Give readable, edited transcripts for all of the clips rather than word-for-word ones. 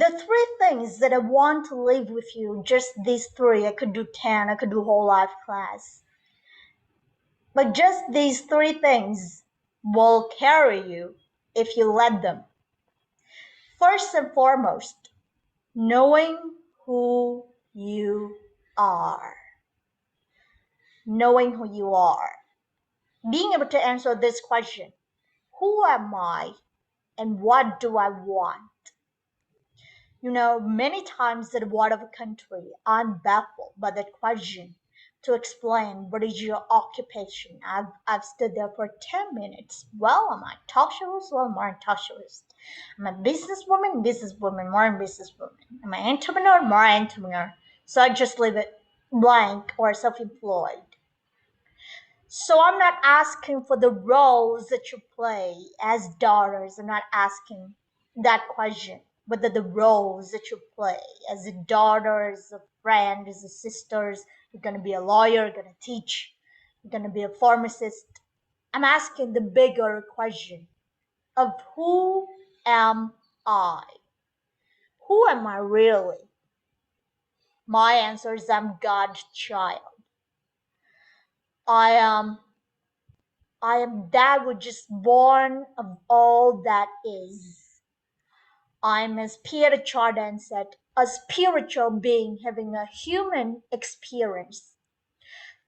The three things that I want to leave with you, just these three. I could do 10, I could do whole life class. But just these three things will carry you if you let them. First and foremost, knowing who you are. Knowing who you are. Being able to answer this question, who am I and what do I want? Many times at What of a Country, I'm baffled by that question to explain what is your occupation. I've stood there for 10 minutes. Well, am I talk show host? Well, more talk show host. I'm a businesswoman, more businesswoman. Am I entrepreneur, more entrepreneur. So I just leave it blank or self-employed. So I'm not asking for the roles that you play as daughters. I'm not asking that question. Whether the roles that you play as a daughter, as a friend, as a sister, you're going to be a lawyer, you're going to teach, you're going to be a pharmacist. I'm asking the bigger question of who am I? Who am I really? My answer is I'm God's child. I am that which is born of all that is. I'm, as Pierre Chardin said, a spiritual being having a human experience.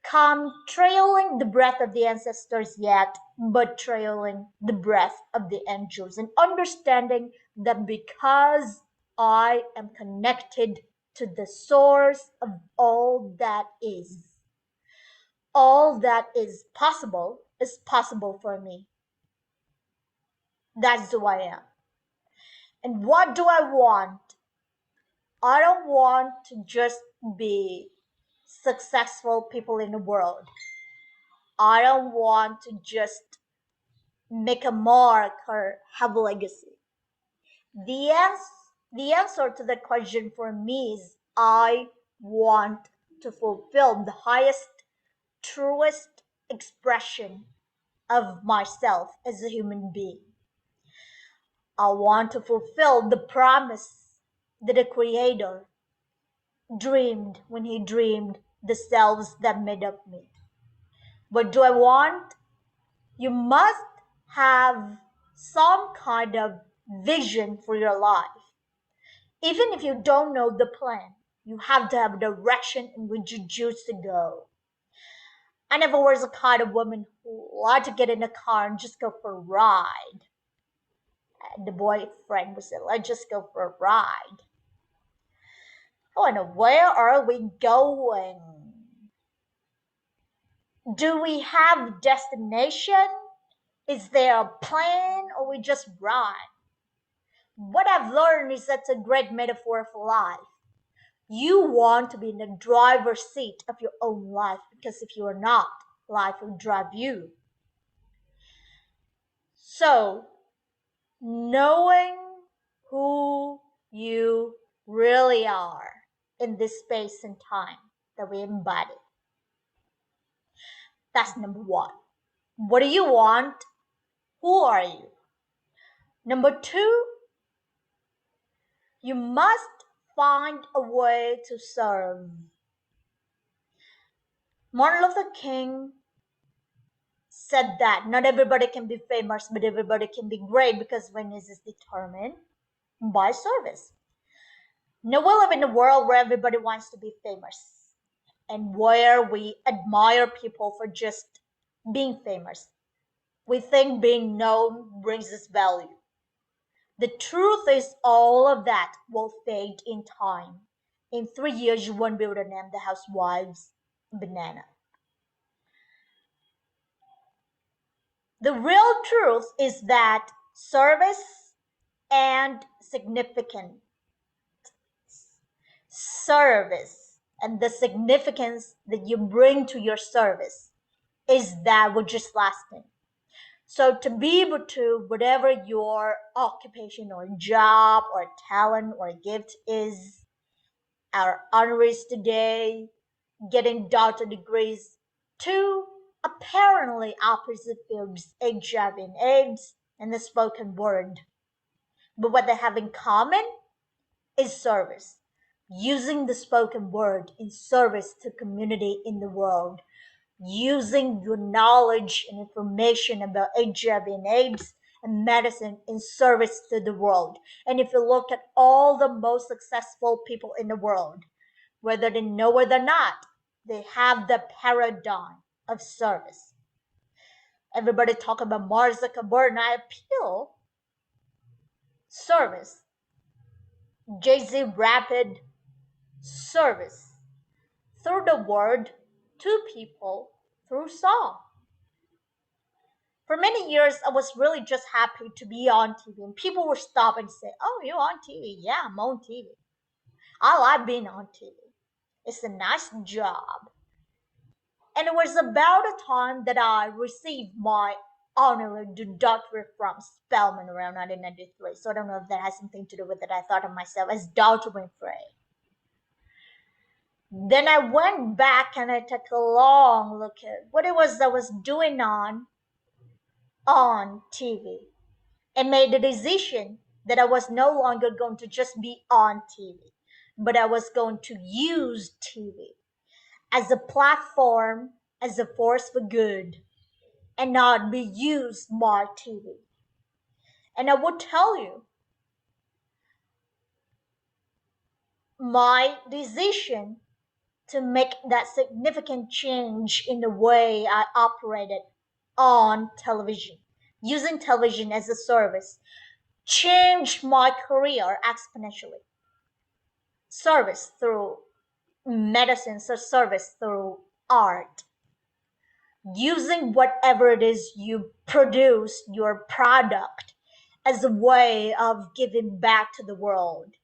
Come trailing the breath of the ancestors yet, but trailing the breath of the angels, and understanding that because I am connected to the source of all that is possible for me. That's who I am. And what do I want? I don't want to just be successful people in the world. I don't want to just make a mark or have a legacy. The answer to that question for me is I want to fulfill the highest, truest expression of myself as a human being. I want to fulfill the promise that the Creator dreamed when He dreamed the selves that made up me. What do I want? You must have some kind of vision for your life. Even if you don't know the plan, you have to have a direction in which you choose to go. I never was the kind of woman who liked to get in a car and just go for a ride. The boyfriend would say, let's just go for a ride. Oh, and where are we going? Do we have a destination? Is there a plan or we just run? What I've learned is that's a great metaphor for life. You want to be in the driver's seat of your own life, because if you are not, life will drive you. So, knowing who you really are in this space and time that we embody. That's number one. What do you want? Who are you? Number two, you must find a way to serve. Martin Luther King said that not everybody can be famous, but everybody can be great, because greatness is determined by service. Now we live in a world where everybody wants to be famous and where we admire people for just being famous. We think being known brings us value. The truth is all of that will fade in time. In 3 years, you won't be able to name the housewives banana. The real truth is that service and significance, service and the significance that you bring to your service is that which is lasting. So to be able to, whatever your occupation or job or talent or gift is, our honorees today, getting doctorate degrees, to apparently opposite fields, HIV and AIDS, and the spoken word. But what they have in common is service. Using the spoken word in service to community in the world, using your knowledge and information about HIV and AIDS and medicine in service to the world. And if you look at all the most successful people in the world, whether they know it or not, they have the paradigm of service. Everybody talk about Mark Zuckerberg, and I appeal service. Jay-Z rapid service through the word to people through song. For many years, I was really just happy to be on TV, and people would stop and say, "Oh, you're on TV?" "Yeah, I'm on TV. I like being on TV. It's a nice job." And it was about a time that I received my honorary doctorate from Spelman around 1993. So I don't know if that has something to do with it. I thought of myself as Dr. Winfrey. Then I went back and I took a long look at what it was I was doing on TV, and made the decision that I was no longer going to just be on TV, but I was going to use TV as a platform, as a force for good, and not be used by TV. And I would tell you, my decision to make that significant change in the way I operated on television, using television as a service, changed my career exponentially. Service through medicine, so service through art. Using whatever it is you produce, your product, as a way of giving back to the world.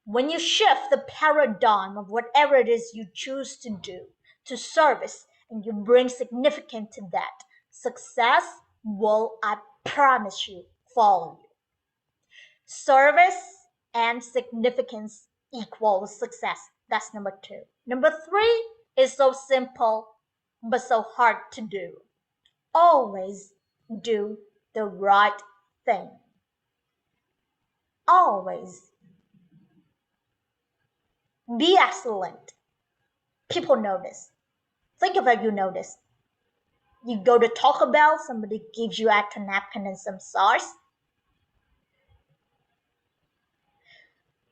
When you shift the paradigm of whatever it is you choose to do to service, and you bring significance to that, success will, I promise you, follow you. Service and significance equals success. That's number two. Number three is so simple but so hard to do. Always do the right thing. Always be excellent. People notice. Think of it, you notice. You go to Taco Bell, somebody gives you a napkin and some sauce.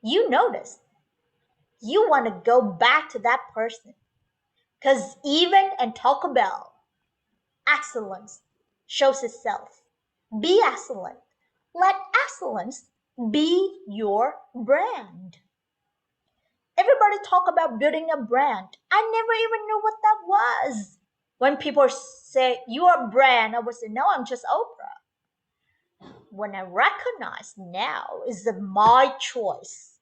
You notice. You want to go back to that person. Because even in Taco Bell, excellence shows itself. Be excellent. Let excellence be your brand. Everybody talk about building a brand. I never even knew what that was. When people say you are a brand, I would say, no, I'm just Oprah. When I recognize now is that my choice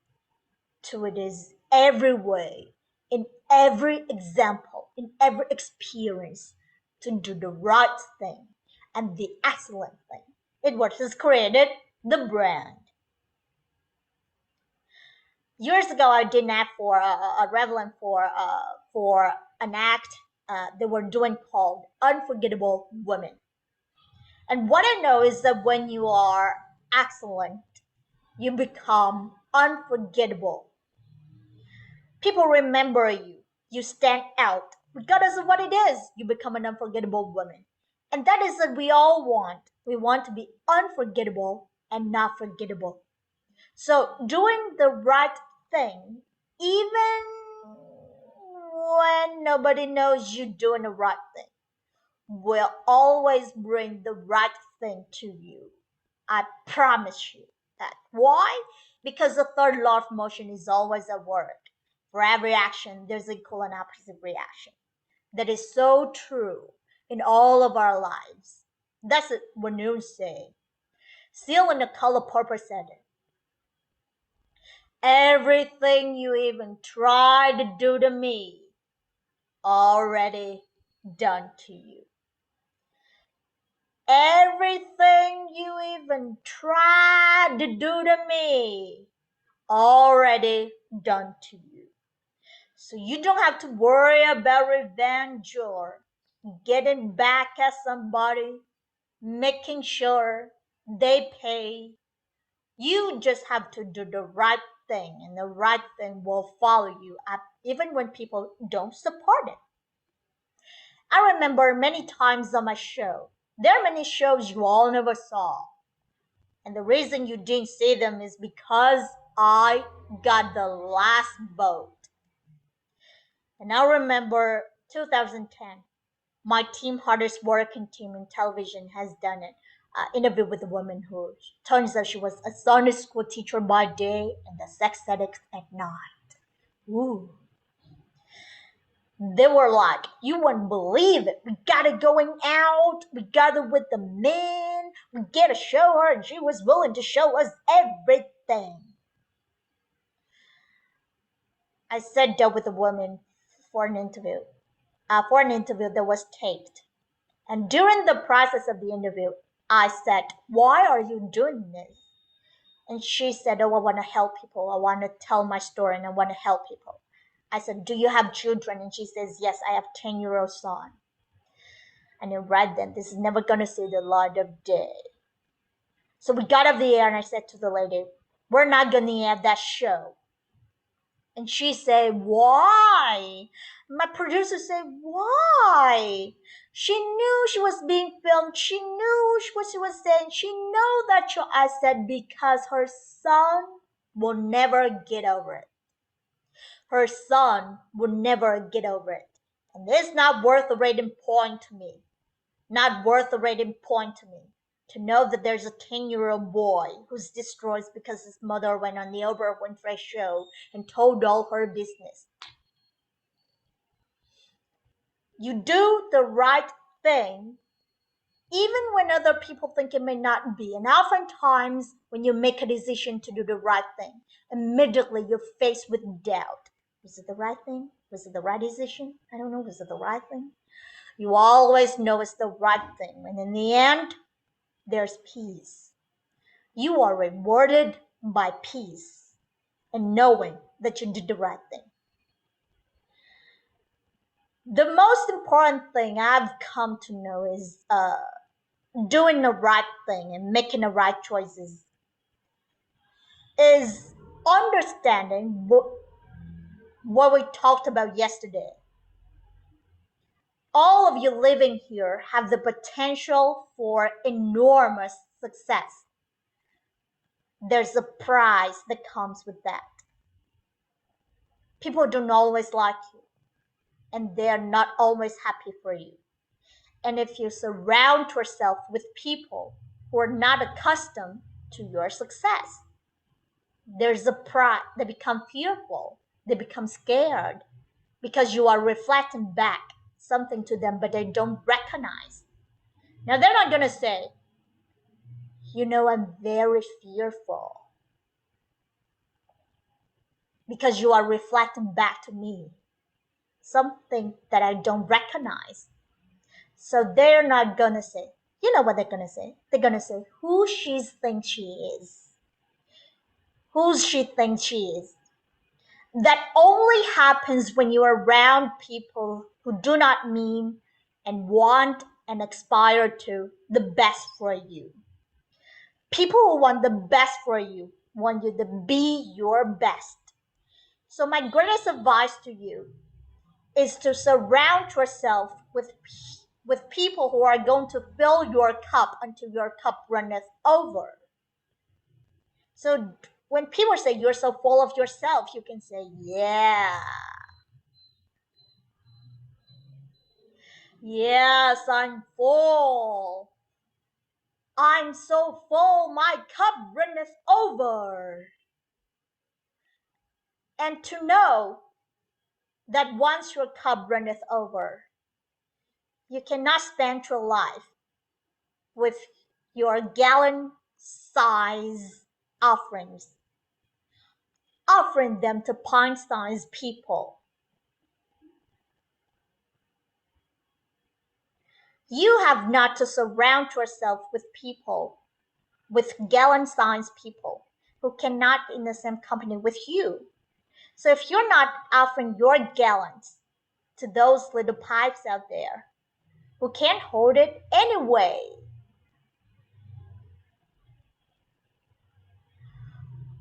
to it is every way, in every example, in every experience, to do the right thing and the excellent thing. It was just created the brand. Years ago, I did an act for a Revlon for an act they were doing called Unforgettable Women. And what I know is that when you are excellent, you become unforgettable. People remember you. You stand out. Regardless of what it is, you become an unforgettable woman. And that is what we all want. We want to be unforgettable and not forgettable. So doing the right thing, even when nobody knows you're doing the right thing, will always bring the right thing to you. I promise you that. Why? Because the third law of motion is always at work. For every action, there's equal and opposite reaction. That is so true in all of our lives. That's what you say. Seal in the color purple said it. Everything you even try to do to me, already done to you. Everything you even tried to do to me, already done to you. So you don't have to worry about revenge or getting back at somebody, making sure they pay. You just have to do the right thing, and the right thing will follow you up even when people don't support it. I remember many times on my show. There are many shows you all never saw. And the reason you didn't see them is because I got the last vote. And I remember 2010, my team hardest working team in television has done an interview with a woman who turns out she was a Sunday school teacher by day and a sex addict at night. Ooh. They were like, you wouldn't believe it. We got it going out. We gathered with the men. We get to show her, and she was willing to show us everything. I sat down with a woman for an interview. That was taped. And during the process of the interview, I said, why are you doing this? And she said, oh, I want to help people. I want to tell my story and I want to help people. I said, do you have children? And she says, yes, I have a 10-year-old son. And then right then, this is never going to see the light of day. So we got off the air and I said to the lady, we're not going to have that show. And she said, why? My producer said, why? She knew she was being filmed. She knew what she was saying. She knew that I said, because her son will never get over it. Her son will never get over it. And it's not worth a rating point to me. Not worth a rating point to me. To know that there's a 10-year-old boy who's destroyed because his mother went on the Oprah Winfrey show and told all her business. You do the right thing even when other people think it may not be. And oftentimes when you make a decision to do the right thing, immediately you're faced with doubt. Was it the right thing? Was it the right decision? I don't know. Was it the right thing? You always know it's the right thing. And in the end, there's peace. You are rewarded by peace and knowing that you did the right thing. The most important thing I've come to know is doing the right thing and making the right choices is understanding what we talked about yesterday. All of you living here have the potential for enormous success. There's a price that comes with that. People don't always like you, and they're not always happy for you. And if you surround yourself with people who are not accustomed to your success, there's a pride. They become fearful. They become scared because you are reflecting back something to them, but they don't recognize. Now, they're not going to say, I'm very fearful because you are reflecting back to me something that I don't recognize. So they're not going to say, you know what they're going to say? They're going to say, who she thinks she is. Who she thinks she is. That only happens when you're around people who do not mean and want and aspire to the best for you. People who want the best for you want you to be your best. So my greatest advice to you is to surround yourself with people who are going to fill your cup until your cup runneth over. So when people say you're so full of yourself, you can say, yeah. Yes, I'm full. I'm so full, my cup runneth over. And to know that once your cup runneth over, you cannot spend your life with your gallon size offerings, offering them to pint size people. You have not to surround yourself with people, with gallon size people who cannot be in the same company with you. So if you're not offering your gallons to those little pipes out there who can't hold it anyway,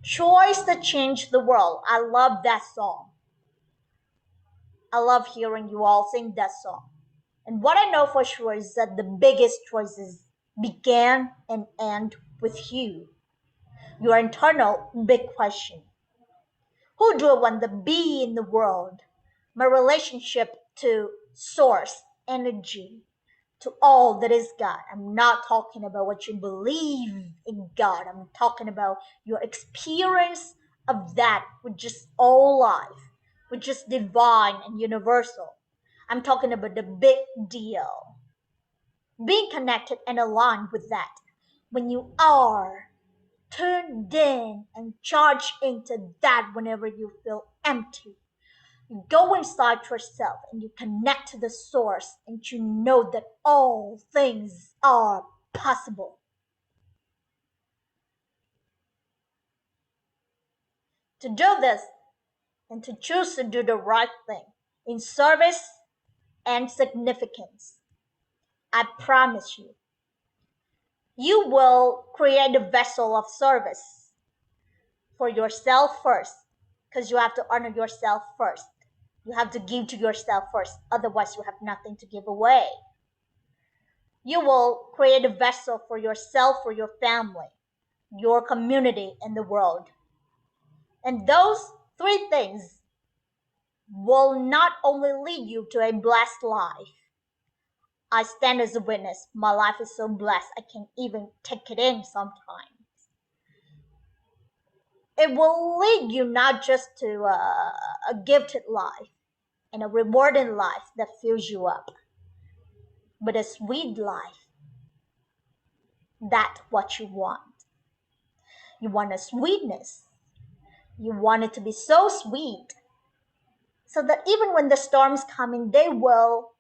Choice that changed the world. I love that song. I love hearing you all sing that song. And what I know for sure is that the biggest choices began and end with you. Your internal big question. Who do I want to be in the world? My relationship to source, energy, to all that is God. I'm not talking about what you believe in God. I'm talking about your experience of that, which is all life, which is divine and universal. I'm talking about the big deal. Being connected and aligned with that. When you are turned in and charged into that whenever you feel empty, you go inside yourself and you connect to the source and you know that all things are possible. To do this and to choose to do the right thing in service and significance, I promise you, you will create a vessel of service for yourself first because you have to honor yourself first. You have to give to yourself first, otherwise, you have nothing to give away. You will create a vessel for yourself, for your family, your community, and the world. And those three things will not only lead you to a blessed life. I stand as a witness. My life is so blessed, I can't even take it in sometimes. It will lead you not just to a gifted life and a rewarding life that fills you up, but a sweet life. That's what you want. You want a sweetness. You want it to be so sweet so that even when the storms come in, you'll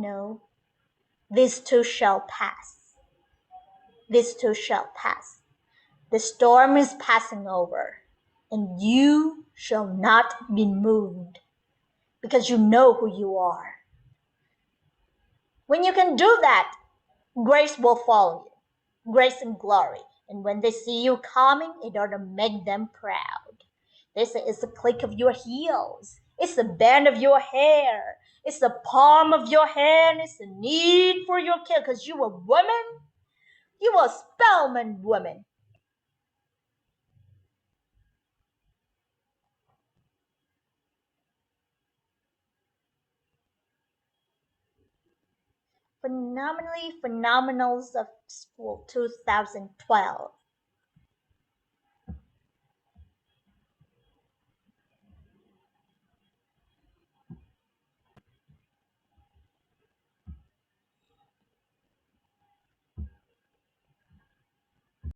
know this too shall pass. This too shall pass. The storm is passing over, and you shall not be moved because you know who you are. When you can do that, grace will follow you, grace and glory. And when they see you coming, it ought to make them proud. They say it's the click of your heels, it's the bend of your hair, it's the palm of your hand, it's the need for your care. Because you a woman, you a Spellman woman. Phenomenally phenomenals of school 2012.